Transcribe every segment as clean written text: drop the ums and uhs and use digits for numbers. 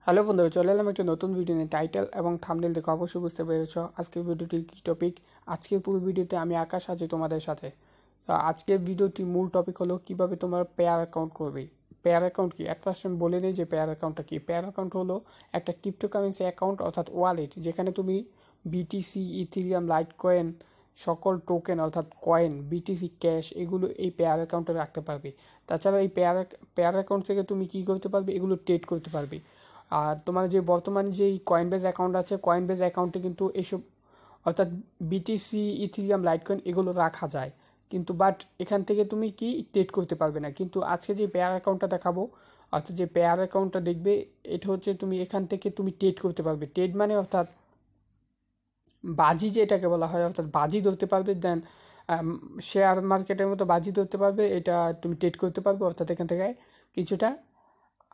Hello বন্ধুরা, চলে এলাম একটা নতুন ভিডিও নিয়ে। টাইটেল এবং থাম্বনেল দেখে অবশ্যই বুঝতে পেরেছ আজকের ভিডিওটির কী টপিক। আজকের পুরো ভিডিওতে আমি আকাশ আছি তোমাদের সাথে। তো আজকের ভিডিওটির মূল টপিক হলো কীভাবে তোমার পেয়ার অ্যাকাউন্ট করবে। পেয়ার অ্যাকাউন্ট কি, অ্যাট ফার্স্ট আমি বলে নিই যে পেয়ার অ্যাকাউন্টটা কি। পেয়ার অ্যাকাউন্ট হলো একটা ক্রিপ্টোকারেন্সি অ্যাকাউন্ট অর্থাৎ ওয়ালেট, যেখানে তুমি বিটিসি, ইথিরিয়াম, লাইট কয়েন, সকল টোকেন অর্থাৎ কয়েন, বিটিসি, ক্যাশ এগুলো এই পেয়ার অ্যাকাউন্টে রাখতে পারবে। তাছাড়া এই পেয়ার অ্যাকাউন্ট থেকে তুমি কী করতে পারবে, এগুলো ট্রেড করতে পারবে। আর তোমার যে বর্তমানে যেই কয়েনবেজ অ্যাকাউন্ট আছে, কয়েনবেজ অ্যাকাউন্টে কিন্তু এসব অর্থাৎ বিটিসি, ইথিরিয়াম, লাইটকয়েন এগুলো রাখা যায়, কিন্তু বাট এখান থেকে তুমি কি ট্রেড করতে পারবে না। কিন্তু আজকে যে পেয়ার অ্যাকাউন্টটা দেখাবো, অর্থাৎ যে পেয়ার অ্যাকাউন্টটা দেখবে, এটা হচ্ছে তুমি এখান থেকে তুমি ট্রেড করতে পারবে। ট্রেড মানে অর্থাৎ বাজি যেটাকে বলা হয়, অর্থাৎ বাজি ধরতে পারবে। দেন শেয়ার মার্কেটের মতো বাজি ধরতে পারবে, এটা তুমি ট্রেড করতে পারবে। অর্থাৎ এখান থেকে কিছুটা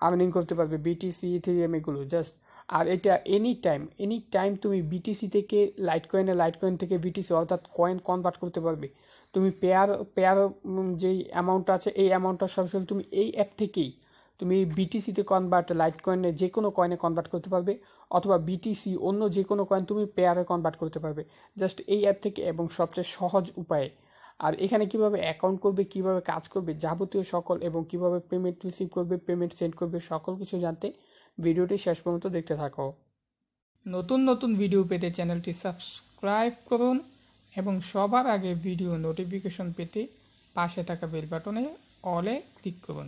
আর্নিং করতে পারবে বিটিসি, ইথেরিয়াম এগুলো জাস্ট। আর এটা এনি টাইম তুমি বিটিসি থেকে লাইট কয়েন থেকে বিটিসি অর্থাৎ কয়েন কনভার্ট করতে পারবে। তুমি পেয়ার যেই অ্যামাউন্ট আছে, এই অ্যামাউন্টটা সবসময় তুমি এই অ্যাপ থেকেই তুমি বিটিসিতে কনভার্ট, লাইট কয়েনে যে কোনো কয়েনে কনভার্ট করতে পারবে, অথবা বিটিসি অন্য যে কোনো কয়েন তুমি পেয়ারে কনভার্ট করতে পারবে জাস্ট এই অ্যাপ থেকে, এবং সবচেয়ে সহজ উপায়ে। আর এখানে কিভাবে অ্যাকাউন্ট করবে, কিভাবে কাজ করবে, যাবতীয় সকল, এবং কিভাবে পেমেন্ট রিসিভ করবে, পেমেন্ট সেন্ড করবে, সকল কিছু জানতে ভিডিওটি শেষ পর্যন্ত দেখতে থাকো। নতুন নতুন ভিডিও পেতে চ্যানেলটি সাবস্ক্রাইব করুন, এবং সবার আগে ভিডিও নোটিফিকেশন পেতে পাশে থাকা বেল বাটনে অলে ক্লিক করুন।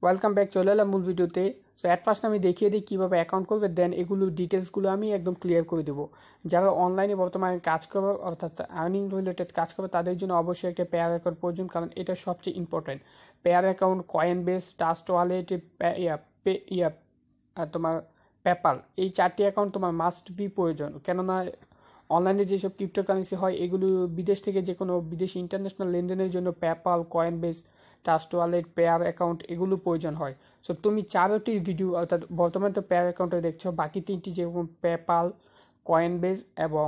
ওয়েলকাম ব্যাক, চলে এলাম মূল ভিডিওতে। সো অ্যাট ফার্স্ট আমি দেখিয়ে দিই কীভাবে অ্যাকাউন্ট করবে, দেন এগুলো ডিটেলসগুলো আমি একদম ক্লিয়ার করে দেবো। যারা অনলাইনে বর্তমানে কাজ করবে অর্থাৎ আর্নিং রিলেটেড কাজ করবে, তাদের জন্য অবশ্যই একটা পেয়ার অ্যাকাউন্ট প্রয়োজন, কারণ এটা সবচেয়ে important. Pair account, coin base, trust wallet, তোমার পেপাল, এই 4টি অ্যাকাউন্ট তোমার মাস্ট বি প্রয়োজন। কেননা অনলাইনে যেসব ক্রিপ্টোকারেন্সি হয়, এগুলো বিদেশ থেকে যে কোনো বিদেশি ইন্টারন্যাশনাল লেনদেনের জন্য PayPal, coin base, trust wallet, pair account এগুলো প্রয়োজন হয়। সো তুমি 4টি ভিডিও অর্থাৎ বর্তমানে তো পেয়ার অ্যাকাউন্টে দেখছো, বাকি 3টি যেরকম পেপাল, কয়েন বেস এবং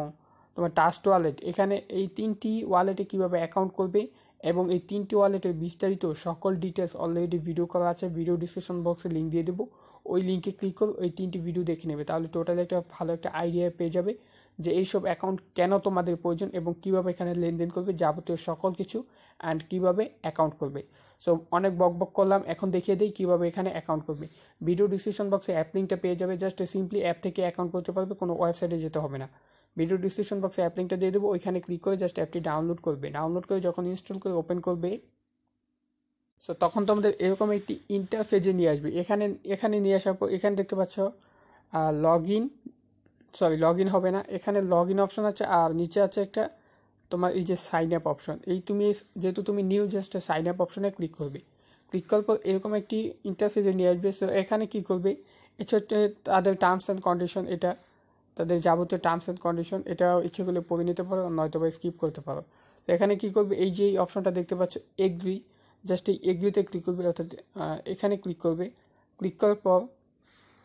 তোমার ট্রাস্ট ওয়ালেট, এখানে এই 3টি ওয়ালেটে কীভাবে অ্যাকাউন্ট করবে এবং এই 3টি ওয়ালেটের বিস্তারিত সকল ডিটেলস অলরেডি ভিডিও করা আছে। ভিডিও ডিসক্রিপশন বক্সে লিঙ্ক দিয়ে দেবো, ওই লিঙ্কে ক্লিক করে ওই 3টি ভিডিও দেখে নেবে, তাহলে টোটালি একটা ভালো একটা আইডিয়া পেয়ে যাবে যে এইসব অ্যাকাউন্ট কেন তোমাদের প্রয়োজন এবং কীভাবে এখানে লেনদেন করবে, যাবতীয় সকল কিছু, অ্যান্ড কীভাবে অ্যাকাউন্ট করবে। সো অনেক বক করলাম, এখন দেখিয়ে দিই কীভাবে এখানে অ্যাকাউন্ট করবে। ভিডিও ডিসক্রিপশন বক্সে অ্যাপ লিঙ্কটা পেয়ে যাবে, জাস্ট সিম্পলি অ্যাপ থেকে অ্যাকাউন্ট করতে পারবে, কোনো ওয়েবসাইটে যেতে হবে না। ভিডিও ডিসক্রিপশন বক্সে অ্যাপ লিঙ্কটা দিয়ে দেবো, ওইখানে ক্লিক করে জাস্ট অ্যাপটি ডাউনলোড করবে। ডাউনলোড করে যখন ইনস্টল করে ওপেন করবে, সো তখন তোমাদের এরকম একটি ইন্টারফেজে নিয়ে আসবে। এখানে নিয়ে আসার পর এখানে দেখতে পাচ্ছ লগ ইন হবে না, এখানে লগ ইন অপশন আছে, আর নিচে আছে একটা তোমার এই যে সাইন আপ অপশন। এই তুমি যেহেতু তুমি নিউ, জাস্ট সাইন আপ অপশনে ক্লিক করবে। ক্লিক করার পর এরকম একটি ইন্টারফেসে নিয়ে আসবে। সো এখানে কী করবে, এটা হচ্ছে তাদের টার্মস অ্যান্ড কন্ডিশন, এটা তাদের যাবতীয় টার্মস অ্যান্ড কন্ডিশন, এটা ইচ্ছে করলে পড়ে নিতে পারো, নয়তো বা স্কিপ করতে পারো। তো এখানে কী করবে, এই যে অপশনটা দেখতে পাচ্ছ এগ্রি, জাস্ট এই এগ্রিতে ক্লিক করবে, অর্থাৎ এখানে ক্লিক করবে। ক্লিক করার পর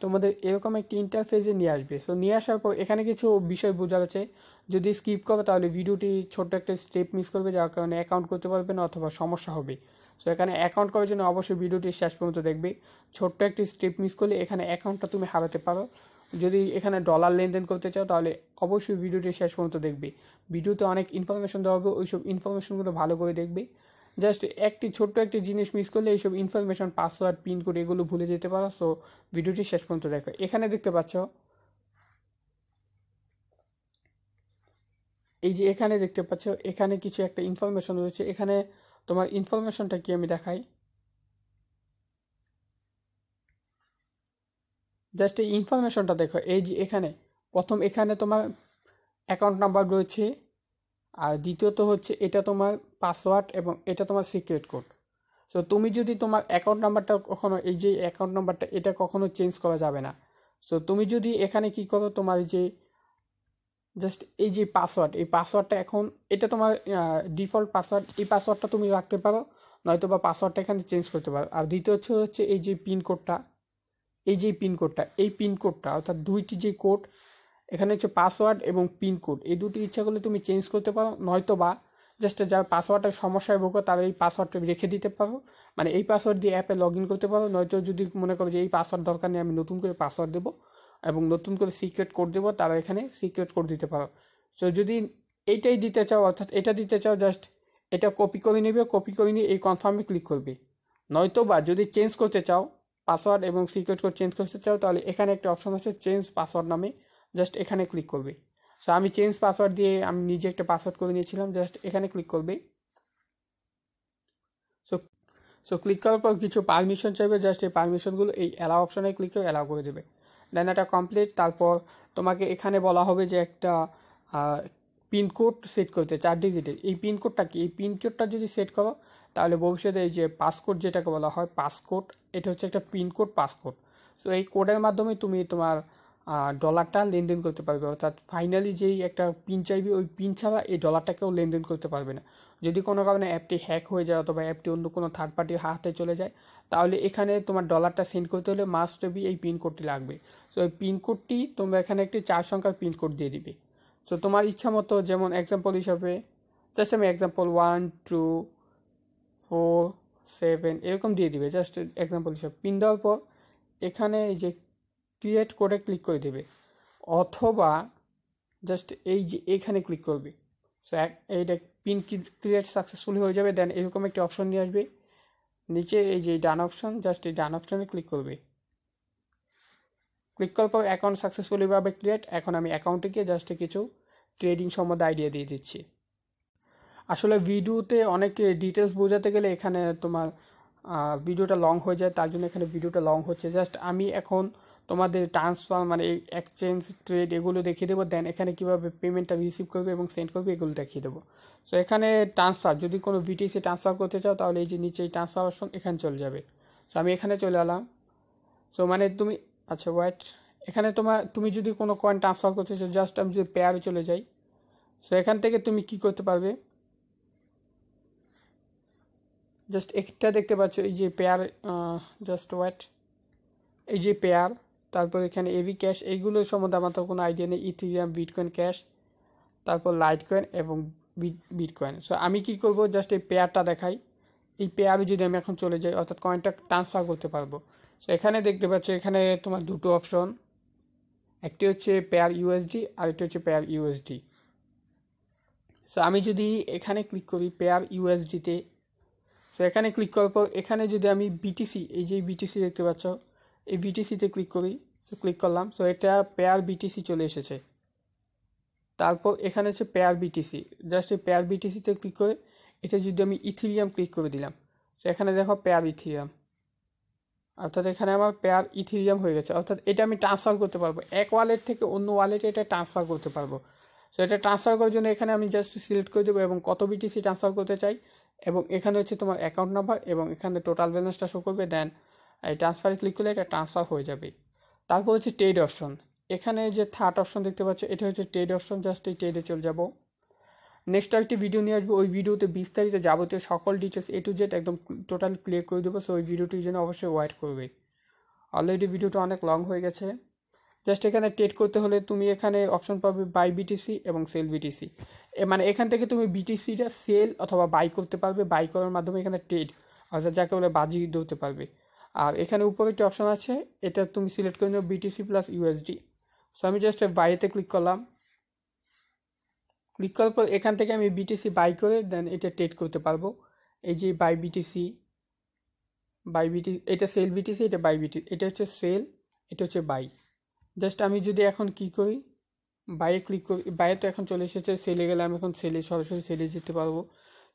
তোমাদের এরকম একটি ইন্টারফেসে নিয়ে আসবে। সো নিয়ে আসার পর এখানে কিছু বিষয় বোঝার আছে, যদি স্কিপ করো তাহলে ভিডিওটি ছোট্ট একটা স্টেপ মিস করবে, যার কারণে অ্যাকাউন্ট করতে পারবে না অথবা সমস্যা হবে। সো এখানে অ্যাকাউন্ট করার জন্য অবশ্যই ভিডিওটি শেষ পর্যন্ত দেখবে। ছোট্ট একটি স্টেপ মিস করলে এখানে অ্যাকাউন্টটা তুমি হারাতে পারো। যদি এখানে ডলার লেনদেন করতে চাও তাহলে অবশ্যই ভিডিওটি শেষ পর্যন্ত দেখবে। ভিডিওতে অনেক ইনফরমেশন দেওয়া হবে, ওইসব ইনফরমেশনগুলো ভালো করে দেখবে। জাস্ট ছোট্ট একটি জিনিস মিস করলে এইসব ইনফরমেশন, পাসওয়ার্ড, পিন কোড এগুলো ভুলে যেতে পারো। সো ভিডিওটি শেষ পর্যন্ত দেখো। এখানে দেখতে পাচ্ছ এই যে এখানে দেখতে পাচ্ছ এখানে কিছু একটা ইনফরমেশন রয়েছে। এখানে তোমার ইনফরমেশনটা কি আমি দেখাই, জাস্ট এই ইনফরমেশনটা দেখো। এই যে এখানে তোমার অ্যাকাউন্ট নাম্বার রয়েছে, আর দ্বিতীয়ত হচ্ছে এটা তোমার পাসওয়ার্ড এবং এটা তোমার সিক্রেট কোড। সো তুমি যদি তোমার অ্যাকাউন্ট নাম্বারটা কখনো, এই যে অ্যাকাউন্ট নাম্বারটা, এটা কখনো চেঞ্জ করা যাবে না। সো তুমি যদি এখানে কি করো, তোমার যে জাস্ট এই যে পাসওয়ার্ড, এই পাসওয়ার্ডটা এখন এটা তোমার ডিফল্ট পাসওয়ার্ড, এই পাসওয়ার্ডটা তুমি রাখতে পারো, নয়তো বা পাসওয়ার্ডটা এখানে চেঞ্জ করতে পারো। আর দ্বিতীয় হচ্ছে এই যে পিনকোডটা, এই পিনকোডটা অর্থাৎ দুইটি যে কোড এখানে হচ্ছে পাসওয়ার্ড এবং পিনকোড, এই দুটি ইচ্ছা করলে তুমি চেঞ্জ করতে পারো, নয়তো বা জাস্ট যার পাসওয়ার্ডের সমস্যায় ভোগো তারা এই পাসওয়ার্ডটা রেখে দিতে পারো, মানে এই পাসওয়ার্ড দিয়ে অ্যাপে লগ ইন করতে পারো। নয়তো যদি মনে করো যে এই পাসওয়ার্ড দরকার নেই, আমি নতুন করে পাসওয়ার্ড দেবো এবং নতুন করে সিক্রেট কোড দেবো, তারা এখানে সিক্রেট কোড দিতে পারো। সো যদি এইটাই দিতে চাও, অর্থাৎ এটা দিতে চাও, জাস্ট এটা কপি করে নেবে, কপি করে নিয়ে এই কনফার্মে ক্লিক করবে। নয়তো বা যদি চেঞ্জ করতে চাও পাসওয়ার্ড এবং সিক্রেট কোড চেঞ্জ করতে চাও, তাহলে এখানে একটা অপশন আছে চেঞ্জ পাসওয়ার্ড নামে, জাস্ট এখানে ক্লিক করবে। সো আমি চেঞ্জ পাসওয়ার্ড দিয়ে আমি নিজে একটা পাসওয়ার্ড করে নিয়েছিলাম, জাস্ট এখানে ক্লিক করবে। সো সো ক্লিক করার পর কিছু পারমিশন চাইবে, জাস্ট এই পারমিশনগুলো এই অ্যালাউ অপশনে ক্লিক করে অ্যালাউ করে দেবে। দেন এটা কমপ্লিট। তারপর তোমাকে এখানে বলা হবে যে একটা পিনকোড সেট করতে 4 ডিজিটের। এই পিনকোডটা কি, এই পিনকোডটা যদি সেট করো তাহলে ভবিষ্যতে এই যে পাসকোড যেটাকে বলা হয় পাসকোড, এটা হচ্ছে একটা পিনকোড পাসকোড। সো এই কোডের মাধ্যমে তুমি তোমার ডলারটা লেনদেন করতে পারবে, অর্থাৎ ফাইনালি যেই একটা পিন চাইবে ওই পিন ছাড়া এই ডলারটাকেও লেনদেন করতে পারবে না। যদি কোনো কারণে অ্যাপটি হ্যাক হয়ে যায় অথবা অ্যাপটি অন্য কোনো থার্ড পার্টির হাতে চলে যায়, তাহলে এখানে তোমার ডলারটা সেন্ড করতে হলে মাস্ট বি এই পিনকোডটি লাগবে। সো এই পিনকোডটি তোমরা এখানে একটি 4 সংখ্যার পিনকোড দিয়ে দিবে। সো তোমার ইচ্ছা মতো, যেমন এক্সাম্পল হিসাবে জাস্ট আমি এক্সাম্পল 1 2 4 7 এরকম দিয়ে দিবে, জাস্ট এক্সাম্পল হিসাবে। পিন দেওয়ার পর এখানে এই যে ক্রিয়েট কোডে ক্লিক করে দেবে, অথবা জাস্ট এই যে এখানে ক্লিক করবে। সো এইটা পিন ক্রিয়েট সাকসেসফুলি হয়ে যাবে। দেন এরকম একটি অপশন নিয়ে আসবে নিচে, এই যে ডান অপশন, জাস্ট এই ডান অপশনে ক্লিক করবে। ক্লিক করার পর অ্যাকাউন্ট সাকসেসফুলিভাবে ক্রিয়েট। এখন আমি অ্যাকাউন্টে গিয়ে জাস্ট কিছু ট্রেডিং সম্বন্ধে আইডিয়া দিয়ে দিচ্ছি। আসলে ভিডিওতে অনেক ডিটেলস বোঝাতে গেলে এখানে তোমার ভিডিওটা লং হয়ে যায়, তার জন্য এখানে ভিডিওটা লং হচ্ছে। জাস্ট আমি এখন তোমাদের ট্রান্সফার মানে এক্সচেঞ্জ ট্রেড এগুলো দেখিয়ে দেবো। দেন এখানে কীভাবে পেমেন্টটা রিসিভ করবে এবং সেন্ড করবে এগুলো দেখিয়ে দেবো। সো এখানে ট্রান্সফার, যদি কোনো বিটিসি ট্রান্সফার করতে চাও তাহলে এই যে নিচে এই ট্রান্সফার অপশন এখানে চলে যাবে। সো আমি এখানে চলে এলাম। সো মানে তুমি আচ্ছা ওয়েট, এখানে তুমি যদি কোনো কয়েন ট্রান্সফার করতে চাও, জাস্ট আমি যদি পেয়ারে চলে যাই, সো এখান থেকে তুমি কি করতে পারবে, জাস্ট একটা দেখতে পাচ্ছ এই যে পেয়ার, জাস্ট ওয়েট, এই যে পেয়ার, তারপর এখানে এভি ক্যাশ, এইগুলো সম্বন্ধে আমার তো কোনো আইডিয়া নেই। ইথিরিয়াম, বিটকয়েন ক্যাশ, তারপর লাইট কয়েন এবং বিটকয়েন। সো আমি কি করব, জাস্ট এই পেয়ারটা দেখাই। এই পেয়ারে যদি আমি এখন চলে যাই, অর্থাৎ কয়েনটা ট্রান্সফার করতে পারবো। সো এখানে দেখতে পাচ্ছ এখানে তোমার দুটো অপশন, একটি হচ্ছে পেয়ার ইউএসডি আর একটি হচ্ছে পেয়ার ইউএসডি। সো আমি যদি এখানে ক্লিক করি পেয়ার ইউএসডিতে, সো এখানে ক্লিক করার পর এখানে যদি আমি বিটিসি, এই যে বিটিসি দেখতে পাচ্ছ, এই বিটিসিতে ক্লিক করি, সো ক্লিক করলাম। সো এটা পেয়ার বিটিসি চলে এসেছে। তারপর এখানে হচ্ছে পেয়ার বিটিসি, জাস্ট এই পেয়ার বিটিসিতে ক্লিক করে এটা যদি আমি ইথিরিয়াম ক্লিক করে দিলাম, সো এখানে দেখো পেয়ার ইথিরিয়াম, অর্থাৎ এখানে আমার পেয়ার ইথিরিয়াম হয়ে গেছে। অর্থাৎ এটা আমি ট্রান্সফার করতে পারবো, এক ওয়ালেট থেকে অন্য ওয়ালেটে এটা ট্রান্সফার করতে পারবো। সো এটা ট্রান্সফার করার জন্য এখানে আমি জাস্ট সিলেক্ট করে দেবো এবং কত বিটিসি ট্রান্সফার করতে চাই, এবং এখানে হচ্ছে তোমার অ্যাকাউন্ট নাম্বার এবং এখানে টোটাল ব্যালেন্সটা শো করবে। দেন এই ট্রান্সফারে ক্লিক করলে এটা ট্রান্সফার হয়ে যাবে। তারপর হচ্ছে ট্রেড অপশন, এখানে যে থার্ড অপশন দেখতে পাচ্ছ এটা হচ্ছে ট্রেড অপশন, জাস্ট এই ট্রেডে চলে যাবো। নেক্সট আরেকটি ভিডিও নিয়ে আসবো, ওই ভিডিওতে বিস্তারিত যাবতীয় সকল ডিটেলস এ টু জেড একদম টোটাল ক্লিয়ার করে দেবো। সো ওই ভিডিওটির জন্য অবশ্যই ওয়েট করবে। অলরেডি ভিডিওটা অনেক লং হয়ে গেছে। জাস্ট এখানে ট্রেড করতে হলে তুমি এখানে অপশন পাবে বাই বিটিসি এবং সেল বিটিসি, মানে এখান থেকে তুমি বিটিসিটা সেল অথবা বাই করতে পারবে। বাই করার মাধ্যমে এখানে ট্রেড, অর্থাৎ যাকে বলে বাজি ধরতে পারবে। আর এখানে উপরে একটি অপশন আছে, এটা তুমি সিলেক্ট করে নেবে বিটিসি প্লাস ইউএসডি। সো আমি জাস্ট বাইতে ক্লিক করলাম। ক্লিক করার পর এখান থেকে আমি বিটিসি বাই করে দেন এটা ট্রেড করতে পারবো। এই যে বাই বিটিসি, এটা সেল বিটিসি, এটা বাই বিটিসি, এটা হচ্ছে সেল, এটা হচ্ছে বাই। জাস্ট আমি যদি এখন কি করি, বাইয়ে ক্লিক করি, বাইরে তো এখন চলে এসেছে, সেলে গেলে আমি এখন সরাসরি সেলে যেতে পারবো।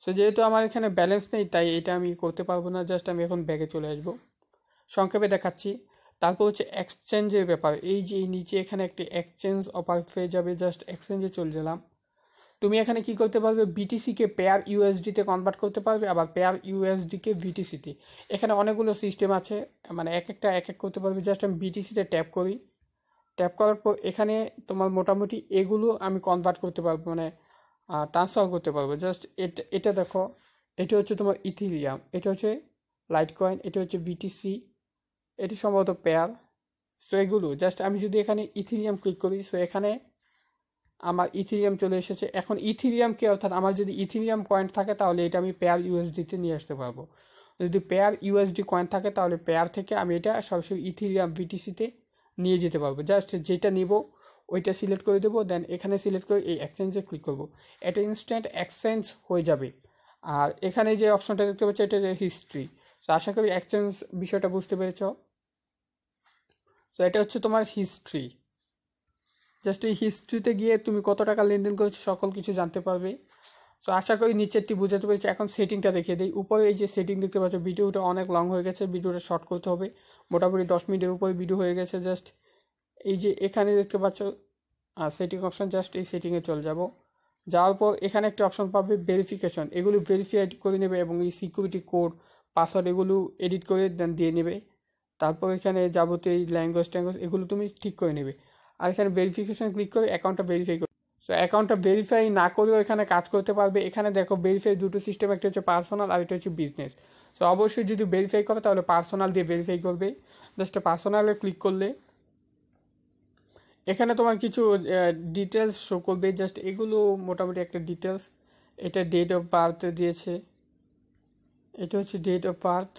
সো যেহেতু আমার এখানে ব্যালেন্স নেই তাই এটা আমি করতে পারবো না, জাস্ট আমি এখন ব্যাগে চলে আসবো। সংক্ষেপে দেখাচ্ছি। তারপর হচ্ছে এক্সচেঞ্জের ব্যাপার, এই যে নিচে এখানে একটি এক্সচেঞ্জ অফার পেয়ে যাবে, জাস্ট এক্সচেঞ্জে চলে গেলাম। তুমি এখানে কি করতে পারবে, বিটিসিকে পেয়ার ইউএসডিতে কনভার্ট করতে পারবে, আবার পেয়ার ইউএসডিকে বিটিসিতে। এখানে অনেকগুলো সিস্টেম আছে, মানে এক এক করতে পারবে। জাস্ট আমি বিটিসিতে ট্যাপ করি, ট্যাপ করার পর এখানে তোমার মোটামুটি এগুলো আমি কনভার্ট করতে পারবো, মানে ট্রান্সফার করতে পারবো। জাস্ট এটা দেখো, এটা হচ্ছে তোমার ইথিরিয়াম, এটা হচ্ছে লাইট কয়েন, এটা হচ্ছে বিটিসি, এটি সম্ভবত পেয়ার। সো এগুলো জাস্ট আমি যদি এখানে ইথিরিয়াম ক্লিক করি, সো এখানে আমার ইথিরিয়াম চলে এসেছে। এখন ইথিরিয়ামকে অর্থাৎ আমার যদি ইথিরিয়াম কয়েন থাকে তাহলে এটা আমি পেয়ার ইউএসডিতে নিয়ে আসতে পারবো। যদি পেয়ার ইউএসডি কয়েন থাকে তাহলে পেয়ার থেকে আমি এটা সরাসরি ইথিরিয়াম বিটিসিতে নিয়ে যেতে পারবো। জাস্ট যেটা নিব ওইটা সিলেক্ট করে দেবো, দেন এখানে সিলেক্ট করে এই এক্সচেঞ্জে ক্লিক করব, এটা ইনস্ট্যান্ট এক্সচেঞ্জ হয়ে যাবে। আর এখানে যে অপশনটা দেখতে পাচ্ছি এটা যে হিস্ট্রি। তো আশা করি এক্সচেঞ্জ বিষয়টা বুঝতে পেরেছ। তো এটা হচ্ছে তোমার হিস্ট্রি। জাস্ট এই হিস্ট্রিতে গিয়ে তুমি কত টাকা লেনদেন করেছো সকল কিছু জানতে পারবে। সো আশা করি নিচেরটি বুঝাতে পেরেছি। এখন সেটিংটা দেখিয়ে দিই। উপরে এই যে সেটিং দেখতে পাচ্ছ, ভিডিওটা অনেক লং হয়ে গেছে, ভিডিওটা শর্ট করতে হবে। মোটামুটি 10 মিনিটের উপরে ভিডিও হয়ে গেছে। জাস্ট এই যে এখানে দেখতে পাচ্ছ সেটিং অপশন, জাস্ট এই সেটিংয়ে চলে যাব। যাওয়ার পর এখানে একটা অপশন পাবে ভেরিফিকেশন, এগুলো ভেরিফাইড করে নেবে এবং এই সিকিউরিটি কোড পাসওয়ার্ড এগুলো এডিট করে দেন দিয়ে নেবে। তারপর এখানে যাবতীয় এই ল্যাঙ্গুয়েজ এগুলো তুমি ঠিক করে নেবে। আর এখানে ভেরিফিকেশন ক্লিক করে অ্যাকাউন্টটা ভেরিফাই করবে। সো অ্যাকাউন্টটা ভেরিফাই না করেও এখানে কাজ করতে পারবে। এখানে দেখো ভেরিফাই দুটো সিস্টেম, একটা হচ্ছে পার্সোনাল আর একটা হচ্ছে বিজনেস। সো অবশ্যই যদি ভেরিফাই করে তাহলে পার্সোনাল দিয়ে ভেরিফাই করবে। জাস্ট পার্সোনালে ক্লিক করলে এখানে তোমার কিছু ডিটেলস শো করবে। জাস্ট এগুলো মোটামুটি একটা ডিটেলস। এটা ডেট অফ বার্থ দিয়েছে, এটা হচ্ছে ডেট অফ বার্থ,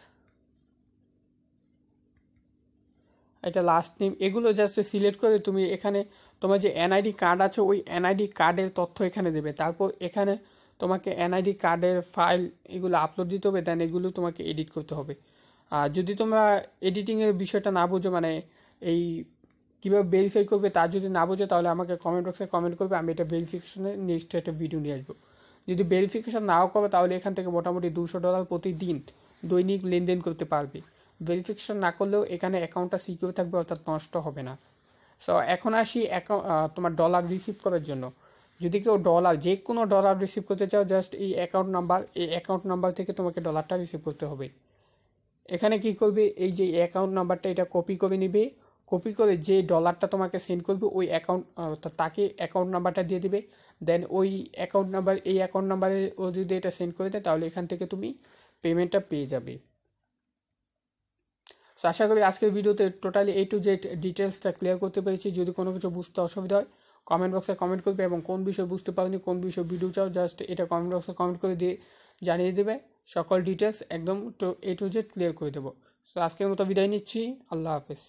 এটা লাস্ট নেম। এগুলো জাস্ট সিলেক্ট করে তুমি এখানে তোমার যে এনআইডি কার্ড আছে ওই এনআইডি কার্ডের তথ্য এখানে দেবে। তারপর এখানে তোমাকে এনআইডি কার্ডের ফাইল এগুলো আপলোড দিতে হবে, দেন এগুলো তোমাকে এডিট করতে হবে। আর যদি তোমরা এডিটিংয়ের বিষয়টা না বুঝো, মানে এই কীভাবে ভেরিফাই করবে তা যদি না বোঝো, তাহলে আমাকে কমেন্ট বক্সে কমেন্ট করবে, আমি এটা ভেরিফিকেশনের নেক্সট একটা ভিডিও নিয়ে আসবো। যদি ভেরিফিকেশন নাও করো তাহলে এখান থেকে মোটামুটি $200 প্রতিদিন দৈনিক লেনদেন করতে পারবে। ভেরিফিকেশন না করলেও এখানে অ্যাকাউন্টটা সিকিউর থাকবে, অর্থাৎ নষ্ট হবে না। সো এখন আসি তোমার ডলার রিসিভ করার জন্য। যদি কেউ যে কোনো ডলার রিসিভ করতে চাও, জাস্ট এই অ্যাকাউন্ট নাম্বার থেকে তোমাকে ডলারটা রিসিভ করতে হবে। এখানে কি করবে, এই যে অ্যাকাউন্ট নাম্বারটা এটা কপি করে নিবে, কপি করে যে ডলারটা তোমাকে সেন্ড করবে ওই তাকে অ্যাকাউন্ট নাম্বারটা দিয়ে দিবে। দেন ওই অ্যাকাউন্ট নাম্বারে ও যদি এটা সেন্ড করে দেয় তাহলে এখান থেকে তুমি পেমেন্টটা পেয়ে যাবে। সো আশা করি আজকের ভিডিওতে টোটালি A to Z ডিটেলসটা ক্লিয়ার করতে পেরেছি। যদি কোনো কিছু বুঝতে অসুবিধা হয় কমেন্ট বক্সে কমেন্ট করবে, এবং কোন বিষয় বুঝতে পারোনি, কোন বিষয় ভিডিও চাও, জাস্ট এটা কমেন্ট বক্সে কমেন্ট করে দিয়ে জানিয়ে দেবে। সকল ডিটেলস একদম A to Z ক্লিয়ার করে দেবো। সো আজকের মতো বিদায় নিচ্ছি। আল্লাহ হাফেজ।